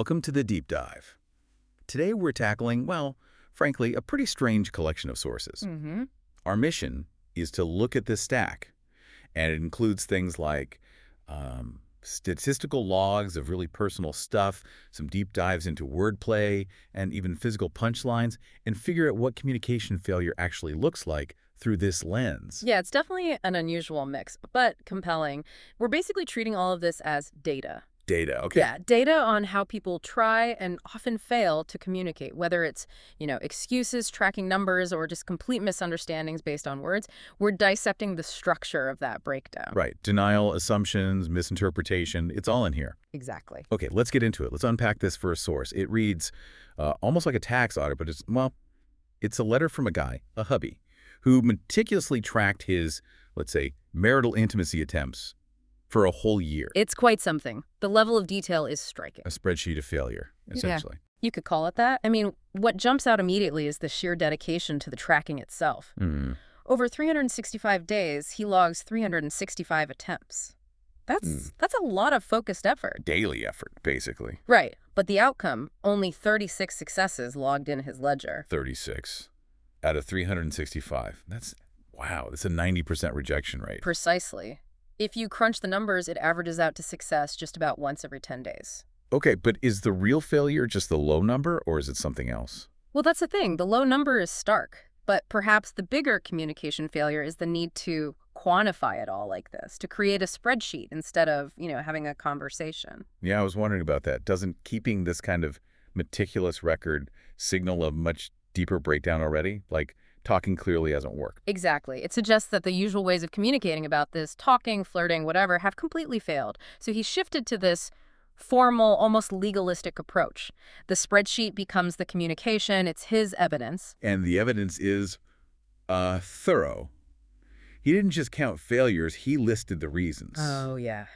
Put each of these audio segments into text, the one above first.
Welcome to the deep dive. Today we're tackling, well, frankly, a pretty strange collection of sources. Our mission is to look at this stack, and it includes things like statistical logs of really personal stuff, some deep dives into wordplay, and even physical punchlines, and figure out what communication failure actually looks like through this lens. Yeah, it's definitely an unusual mix, but compelling. We're basically treating all of this as data. Data, okay. Yeah, data on how people try and often fail to communicate, whether it's, excuses, tracking numbers, or just complete misunderstandings based on words. We're dissecting the structure of that breakdown. Right. Denial, assumptions, misinterpretation, it's all in here. Exactly. Okay, let's get into it. Let's unpack this for a source. It reads almost like a tax audit, but it's a letter from a guy, a hubby, who meticulously tracked his, let's say, marital intimacy attempts for a whole year. It's quite something. The level of detail is striking. A spreadsheet of failure, essentially. Yeah, you could call it that. I mean, what jumps out immediately is the sheer dedication to the tracking itself. Over 365 days, he logs 365 attempts. That's a lot of focused effort. Daily effort, basically. Right. But the outcome, only 36 successes logged in his ledger. 36 out of 365. Wow, that's a 90% rejection rate. Precisely. If you crunch the numbers, it averages out to success just about once every 10 days. Okay, but is the real failure just the low number, or is it something else? Well, that's the thing. The low number is stark. But perhaps the bigger communication failure is the need to quantify it all like this, to create a spreadsheet instead of, having a conversation. Yeah, I was wondering about that. Doesn't keeping this kind of meticulous record signal a much deeper breakdown already? Like, talking clearly hasn't worked. Exactly. It suggests that the usual ways of communicating about this, talking, flirting, whatever, have completely failed. So he shifted to this formal, almost legalistic approach. The spreadsheet becomes the communication. It's his evidence. And the evidence is thorough. He didn't just count failures, he listed the reasons. Oh, yeah.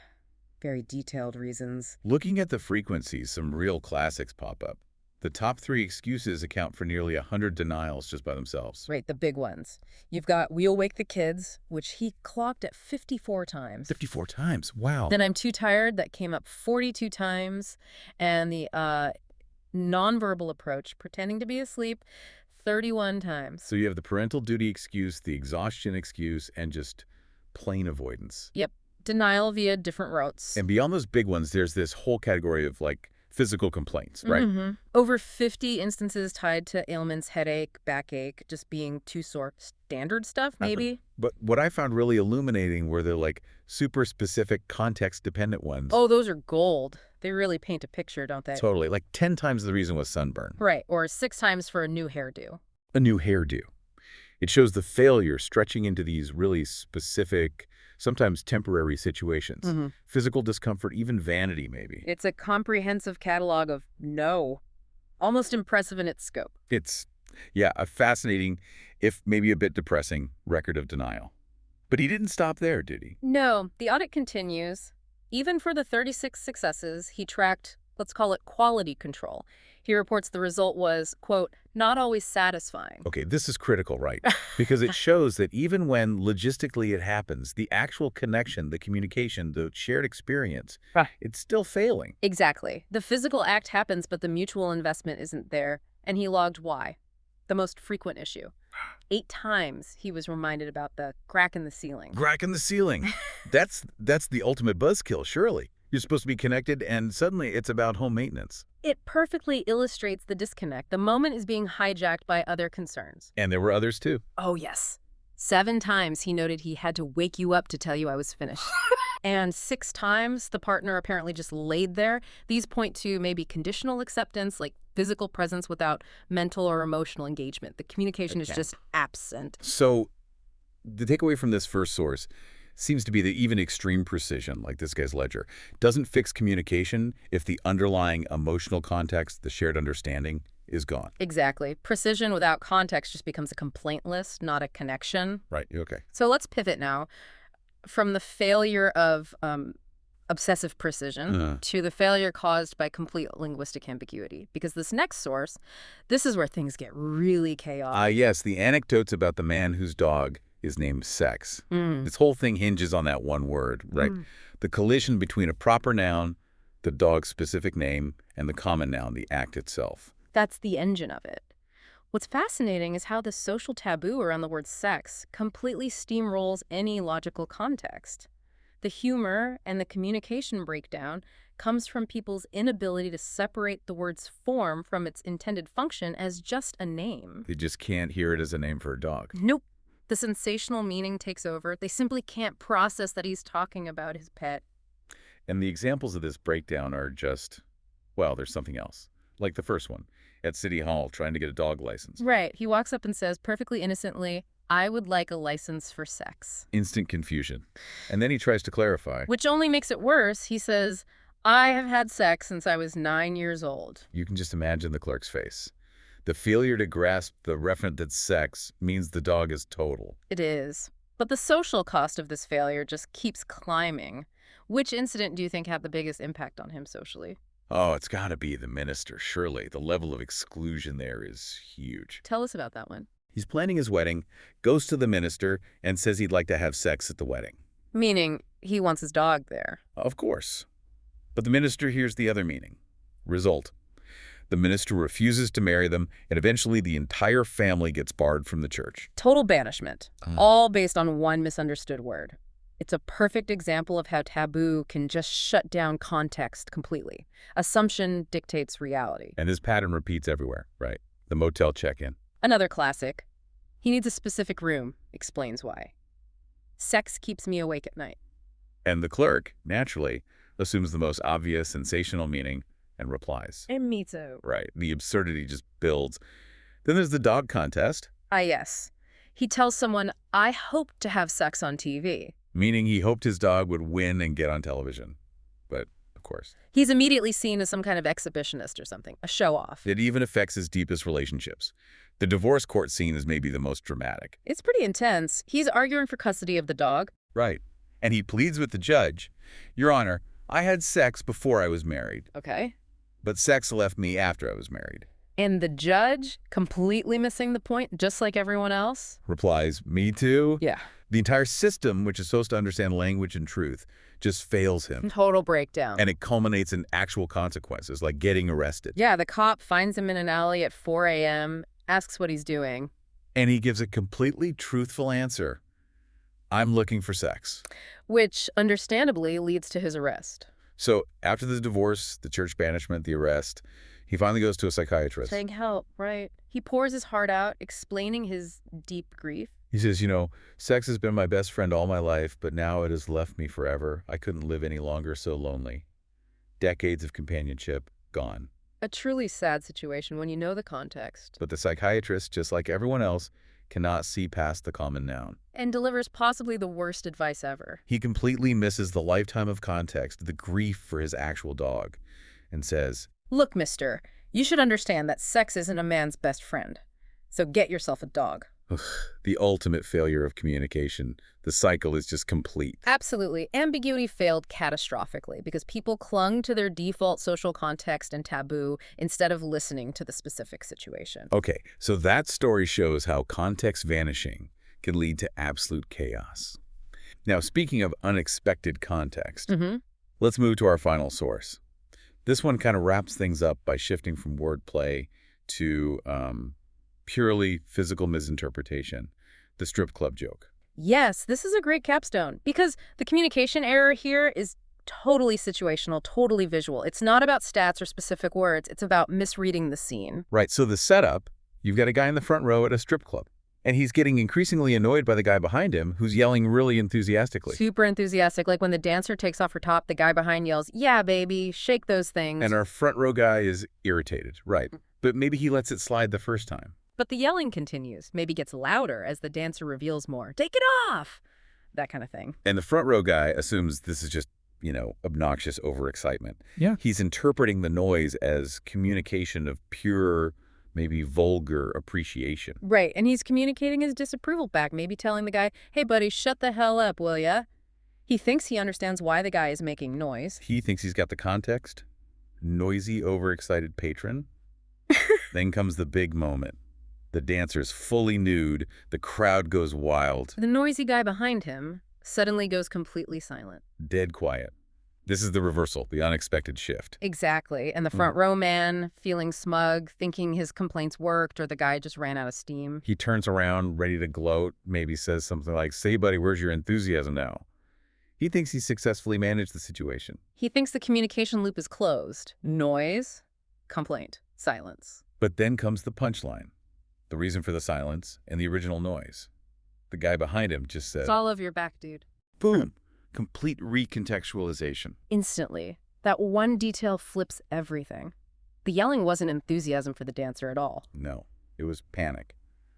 Very detailed reasons. Looking at the frequencies, some real classics pop up. The top 3 excuses account for nearly 100 denials just by themselves. Right, the big ones. You've got "we'll wake the kids," which he clocked at 54 times. 54 times? Wow. Then "I'm too tired," that came up 42 times. And the nonverbal approach, pretending to be asleep, 31 times. So you have the parental duty excuse, the exhaustion excuse, and just plain avoidance. Yep. Denial via different routes. And beyond those big ones, there's this whole category of, physical complaints, right? Over 50 instances tied to ailments, headache, backache, just being too sore. Standard stuff, maybe? But what I found really illuminating were the, super specific context-dependent ones. Oh, those are gold. They really paint a picture, don't they? Totally. 10 times the reason was sunburn. Right, or 6 times for a new hairdo. A new hairdo. It shows the failure stretching into these really specific, sometimes temporary situations. Physical discomfort, even vanity, maybe. It's a comprehensive catalog of no. Almost impressive in its scope. It's, a fascinating, if maybe a bit depressing, record of denial. But he didn't stop there, did he? No, the audit continues. Even for the 36 successes, he tracked, let's call it quality control. He reports the result was, quote, "not always satisfying." Okay, this is critical, right? Because it shows that even when logistically it happens, the actual connection, the communication, the shared experience, it's still failing. Exactly. The physical act happens, but the mutual investment isn't there. And he logged why. The most frequent issue. 8 times he was reminded about the crack in the ceiling. Crack in the ceiling. That's the ultimate buzzkill, surely. You're supposed to be connected, and suddenly it's about home maintenance. It perfectly illustrates the disconnect. The moment is being hijacked by other concerns. And there were others, too. Oh, yes. 7 times he noted he had to wake you up to tell you I was finished. And 6 times the partner apparently just laid there. These point to maybe conditional acceptance, like physical presence without mental or emotional engagement. The communication is just absent. So the takeaway from this first source seems to be that even extreme precision, like this guy's ledger, doesn't fix communication if the underlying emotional context, the shared understanding, is gone. Exactly. Precision without context just becomes a complaint list, not a connection. Right, okay. So let's pivot now from the failure of obsessive precision to the failure caused by complete linguistic ambiguity. Because this next source, this is where things get really chaotic. Yes, the anecdotes about the man whose dog is named Sex. This whole thing hinges on that one word, right? The collision between a proper noun, the dog's specific name, and the common noun, the act itself. That's the engine of it. What's fascinating is how the social taboo around the word sex completely steamrolls any logical context. The humor and the communication breakdown comes from people's inability to separate the word's form from its intended function as just a name. They just can't hear it as a name for a dog. Nope. The sensational meaning takes over. They simply can't process that he's talking about his pet. And the examples of this breakdown are just, well, there's something else. Like the first one, at City Hall trying to get a dog license. Right. He walks up and says perfectly innocently, "I would like a license for sex." Instant confusion. And then he tries to clarify. Which only makes it worse. He says, "I have had sex since I was 9 years old." You can just imagine the clerk's face. The failure to grasp the referent that sex means the dog is total. It is. But the social cost of this failure just keeps climbing. Which incident do you think had the biggest impact on him socially? Oh, it's got to be the minister, surely. The level of exclusion there is huge. Tell us about that one. He's planning his wedding, goes to the minister, and says he'd like to have sex at the wedding. Meaning, he wants his dog there. Of course. But the minister hears the other meaning. Result: the minister refuses to marry them, and eventually the entire family gets barred from the church. Total banishment. All based on one misunderstood word. It's a perfect example of how taboo can just shut down context completely. Assumption dictates reality. And this pattern repeats everywhere, right? The motel check-in. Another classic. He needs a specific room. Explains why. Sex keeps me awake at night. And the clerk, naturally, assumes the most obvious, sensational meaning and replies. And me too. Right. The absurdity just builds. Then there's the dog contest. Ah, yes. He tells someone, "I hope to have sex on TV." Meaning he hoped his dog would win and get on television. But, of course, He's immediately seen as some kind of exhibitionist or something, a show-off. it even affects his deepest relationships. The divorce court scene is maybe the most dramatic. It's pretty intense. He's arguing for custody of the dog. Right. And he pleads with the judge, "Your Honor, I had sex before I was married, Okay. but sex left me after I was married." And the judge, completely missing the point, just like everyone else? Replies, "Me too." Yeah. The entire system, which is supposed to understand language and truth, just fails him. Total breakdown. And it culminates in actual consequences, like getting arrested. Yeah, the cop finds him in an alley at 4 a.m., asks what he's doing. And he gives a completely truthful answer. "I'm looking for sex." Which, understandably, leads to his arrest. So after the divorce, the church banishment, the arrest, he finally goes to a psychiatrist. Saying help, right? He pours his heart out, explaining his deep grief. He says, sex has been my best friend all my life, but now it has left me forever. I couldn't live any longer, so lonely. Decades of companionship, gone. A truly sad situation when you know the context. But the psychiatrist, just like everyone else, cannot see past the common noun. And delivers possibly the worst advice ever. He completely misses the lifetime of context, the grief for his actual dog, and says, "Look, mister, you should understand that sex isn't a man's best friend. So get yourself a dog." the ultimate failure of communication. The cycle is just complete. Absolutely. Ambiguity failed catastrophically because people clung to their default social context and taboo instead of listening to the specific situation. Okay, so that story shows how context vanishing can lead to absolute chaos. Now, speaking of unexpected context, let's move to our final source. This one kind of wraps things up by shifting from wordplay to purely physical misinterpretation, the strip club joke. Yes, this is a great capstone because the communication error here is totally situational, totally visual. It's not about stats or specific words. It's about misreading the scene. Right, so the setup, you've got a guy in the front row at a strip club, and he's getting increasingly annoyed by the guy behind him who's yelling really enthusiastically. Super enthusiastic. Like when the dancer takes off her top, the guy behind yells, "Yeah, baby, shake those things." And our front row guy is irritated, right, but maybe he lets it slide the first time. But the yelling continues, maybe gets louder as the dancer reveals more. "Take it off!" That kind of thing. And the front row guy assumes this is just, obnoxious overexcitement. Yeah. He's interpreting the noise as communication of pure, maybe vulgar appreciation. Right, and he's communicating his disapproval back, maybe telling the guy, "Hey, buddy, shut the hell up, will ya?" He thinks he understands why the guy is making noise. He thinks he's got the context. Noisy, overexcited patron. Then comes the big moment. The dancer's fully nude. The crowd goes wild. The noisy guy behind him suddenly goes completely silent. Dead quiet. This is the reversal, the unexpected shift. Exactly. And the front row man, feeling smug, thinking his complaints worked or the guy just ran out of steam. He turns around, ready to gloat, maybe says something like, "Say, buddy, where's your enthusiasm now?" He thinks he successfully managed the situation. He thinks the communication loop is closed. Noise, complaint, silence. But then comes the punchline, the reason for the silence and the original noise. The guy behind him just said, It's all over your back, dude. boom, complete recontextualization. Instantly. That one detail flips everything. The yelling wasn't enthusiasm for the dancer at all. No, it was panic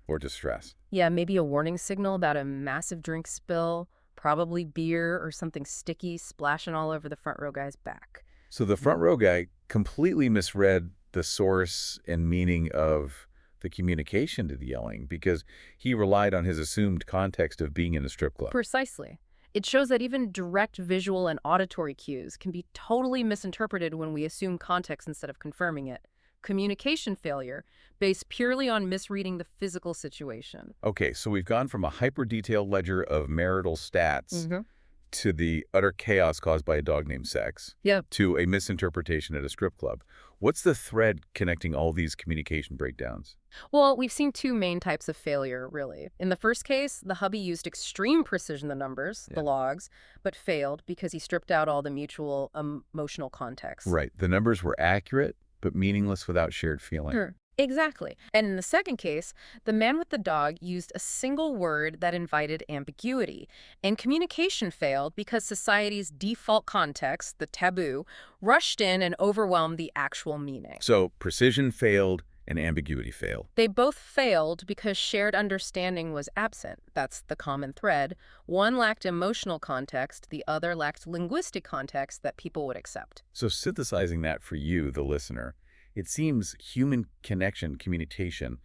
or distress. Yeah, maybe a warning signal about a massive drink spill, probably beer or something sticky splashing all over the front row guy's back. So the front row guy completely misread the source and meaning of the communication to the yelling because he relied on his assumed context of being in a strip club. Precisely. It shows that even direct visual and auditory cues can be totally misinterpreted when we assume context instead of confirming it. Communication failure based purely on misreading the physical situation. Okay, so we've gone from a hyper-detailed ledger of marital stats to the utter chaos caused by a dog named Sex, to a misinterpretation at a strip club. What's the thread connecting all these communication breakdowns? Well, we've seen two main types of failure, really. In the first case, the hubby used extreme precision, the numbers, the logs, but failed because he stripped out all the mutual emotional context. Right. The numbers were accurate, but meaningless without shared feeling. Sure. Exactly. And in the second case, the man with the dog used a single word that invited ambiguity, and communication failed because society's default context, the taboo, rushed in and overwhelmed the actual meaning. So precision failed and ambiguity failed. They both failed because shared understanding was absent. That's the common thread. One lacked emotional context, the other lacked linguistic context that people would accept. So synthesizing that for you, the listener, it seems human connection, communication,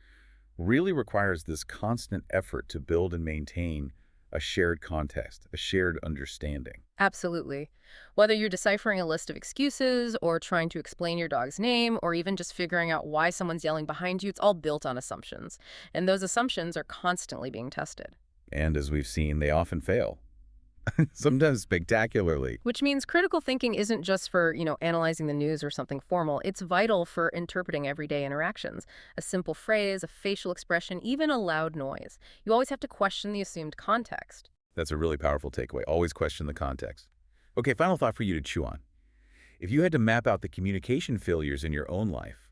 really requires this constant effort to build and maintain a shared context, a shared understanding. Absolutely. Whether you're deciphering a list of excuses or trying to explain your dog's name or even just figuring out why someone's yelling behind you, it's all built on assumptions. And those assumptions are constantly being tested. And as we've seen, they often fail. Sometimes spectacularly. Which means critical thinking isn't just for, analyzing the news or something formal. It's vital for interpreting everyday interactions. A simple phrase, a facial expression, even a loud noise. You always have to question the assumed context. That's a really powerful takeaway. Always question the context. Okay, final thought for you to chew on. If you had to map out the communication failures in your own life,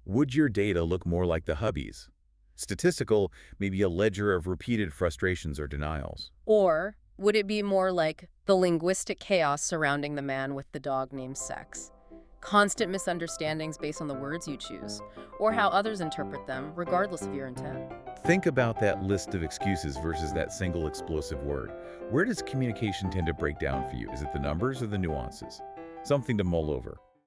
would your data look more like the hubby's? Statistical, maybe a ledger of repeated frustrations or denials. Or would it be more like the linguistic chaos surrounding the man with the dog named Sex? Constant misunderstandings based on the words you choose, or how others interpret them, regardless of your intent. Think about that list of excuses versus that single explosive word. Where does communication tend to break down for you? Is it the numbers or the nuances? Something to mull over.